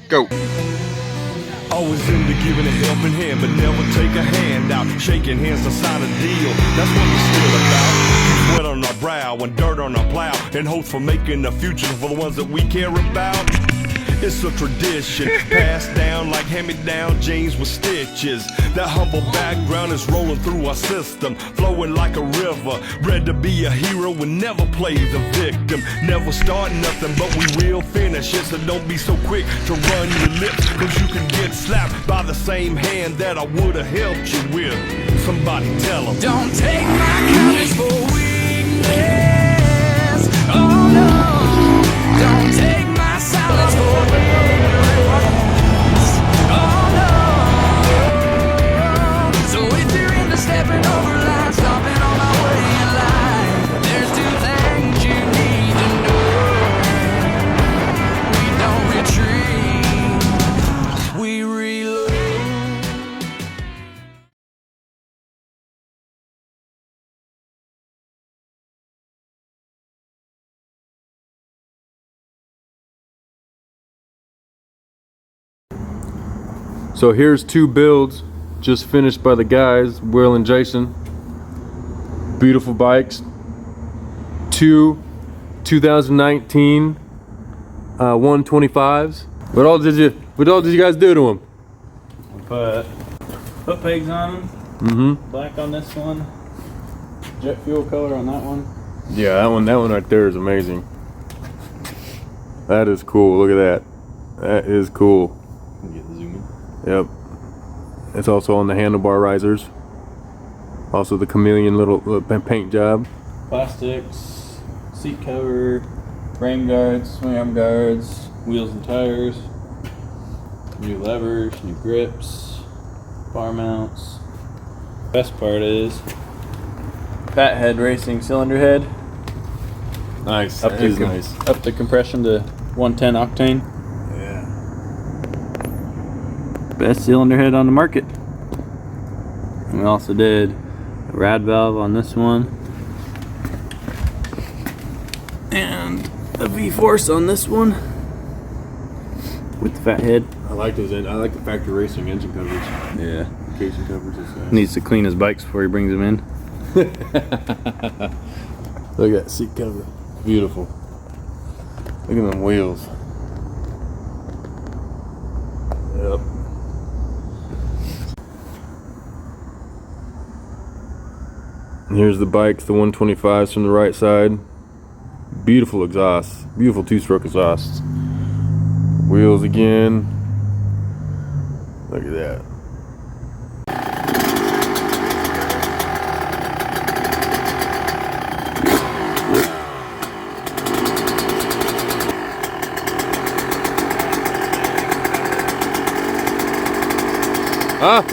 Go. Always into giving a helping hand, but never take a hand out. Shaking hands to sign a deal, that's what we're still about. Sweat on our brow and dirt on our plow, and hopes for making a future for the ones that we care about. It's a tradition, passed down like hand-me-down jeans with stitches. That humble background is rolling through our system, flowing like a river. Bred to be a hero and never play the victim. Never start nothing, but we will finish it. So don't be so quick to run your lips, cause you can get slapped by the same hand that I would've helped you with. Somebody tell them. Don't take my kindness for weakness. Oh no. Don't take my silence for ignorance. Oh no. So if you're into stepping over lines, stopping on my way in life, there's two things you need to know. We don't retreat, we reload. So here's two builds just finished by the guys, Will and Jason. Beautiful bikes. Two 2019 125s. What all did you guys do to them? Put foot pegs on them. Black on this one. Jet fuel color on that one. Yeah, that one right there is amazing. That is cool. Look at that. That is cool. Get the zoom in. Yep. It's also on the handlebar risers. Also the chameleon little paint job. Plastics, seat cover, rain guards, swing arm guards, wheels and tires, new levers, new grips, bar mounts. Best part is Fat Head Racing cylinder head. Nice. Up the compression to 110 octane. Best cylinder head on the market. And we also did a rad valve on this one and a V-force on this one with the fat head. I like those. I like the factory racing engine covers. Yeah. Casing covers. Needs to clean his bikes before he brings them in. Look at that seat cover. Beautiful. Look at them wheels. Yep. And here's the bikes, the 125s from the right side. Beautiful exhausts. Beautiful two-stroke exhausts. Wheels again. Look at that. Huh?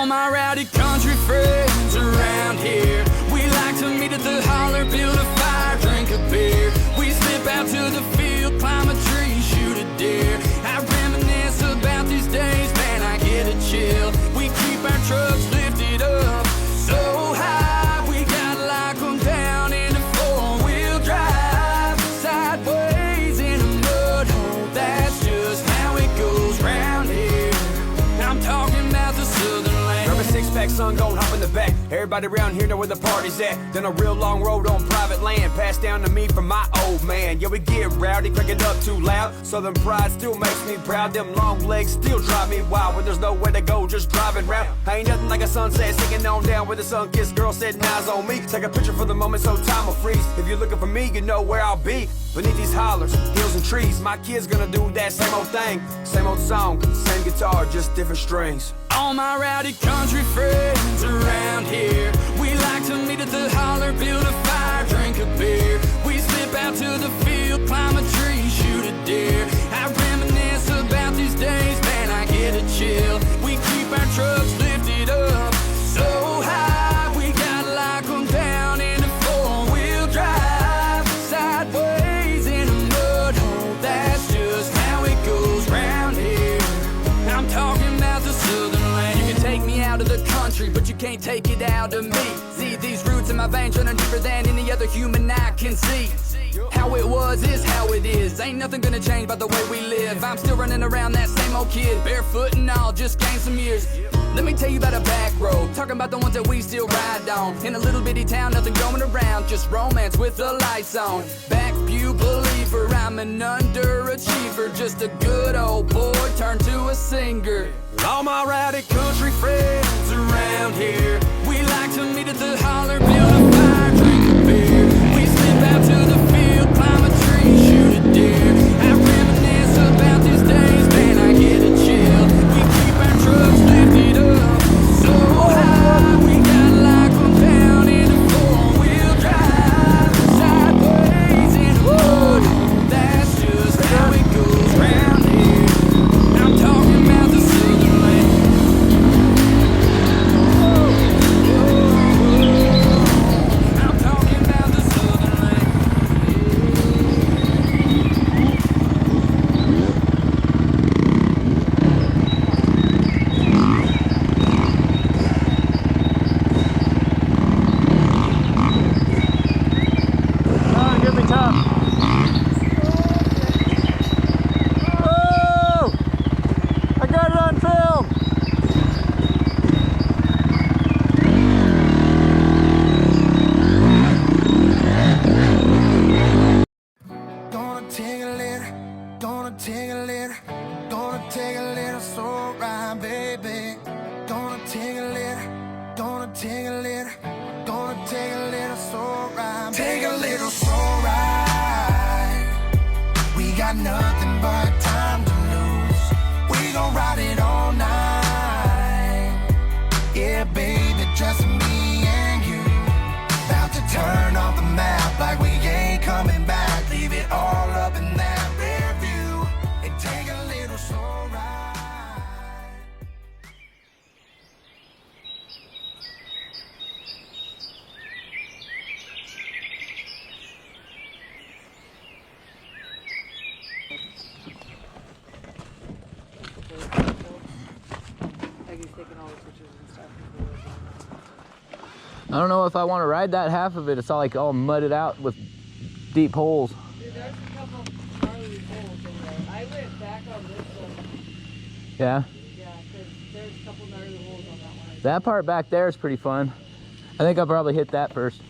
My rowdy country friends around here, we like to meet at the holler, build a fire, drink a beer. We slip out to the field, climb a tree, shoot a deer. I reminisce about these days, man, I get a chill. We keep our trucks lifted up so high, we gotta lock them down in a four-wheel drive. Sideways in a mud hole, that's just how it goes round here. I'm talking about the southern Six-pack, sun gon' hop in the back. Everybody around here know where the party's at. Then a real long road on private land, passed down to me from my old man. Yeah, we get rowdy, crank it up too loud. Southern pride still makes me proud. Them long legs still drive me wild. When there's nowhere to go, just driving round. Ain't nothing like a sunset, sinking on down where the sun-kissed girl setting eyes on me. Take a picture for the moment so time will freeze. If you're looking for me, you know where I'll be. Beneath these hollers, hills and trees. My kid's gonna do that same old thing. Same old song, same guitar, just different strings. All my rowdy country friends around here, we like to meet at the holler, build a fire, drink a beer. We slip out to the field, climb a tree, shoot a deer. I reminisce about these days, man, I get a chill. We keep our trucks lifted up so high, we gotta lock them down in a four-wheel drive. Sideways in a mud hole, that's just how it goes round here. I'm talking about the southern land. You can take me out of the country, but you can't take it out of me. See, these roots in my veins running deeper than any other human eye can see. How it was is how it is. Ain't nothing gonna change by the way we live. I'm still running around that same old kid, barefoot and all, just gained some years. Let me tell you about a back road, talking about the ones that we still ride on. In a little bitty town, nothing going around, just romance with the lights on. Back view believer, I'm an underachiever, just a good old boy turned to a singer. All my rowdy country friends around here, we like to meet at the holler, build a fire, drink a beer. We slip out to the field, climb a tree, shoot a deer. I reminisce about these days, man, I get a chill. We keep our trucks lifted up so high, we gotta lock them down in a four-wheel drive. Sideways in a mud hole, that's just how it goes round here. I'm talking about the southern land. I'm talking about the southern land. Give me top. Oh! I got it on film. Gonna take a little, gonna take a little, gonna take a little slow ride, baby. Gonna take a little, gonna take a little, gonna take a little slow ride. Take a little slow ride. We got nothing but time to lose. We gon' ride it all night. Yeah, baby, just me and you. About to turn off the map like we ain't coming back. Leave it all up in that rear view and take a little slow ride. I don't know if I want to ride that half of it. It's all like all mudded out with deep holes. Dude, there's a couple gnarly holes in there. I went back on this one. Yeah. Yeah, because there's a couple gnarly holes on that one. That part back there is pretty fun. I think I'll probably hit that first.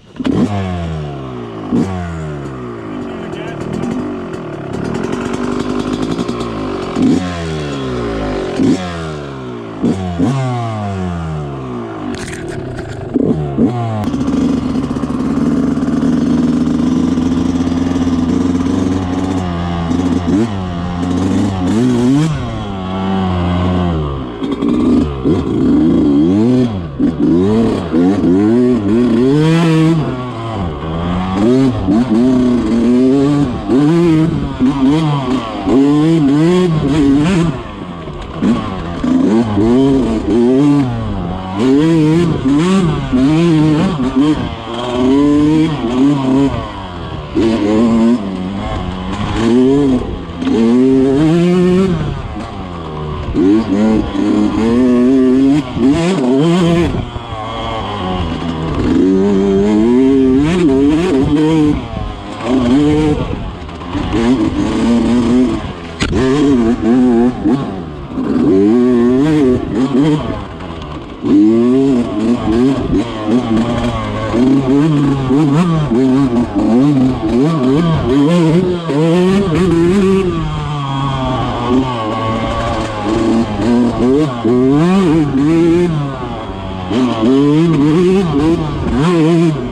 Thank you.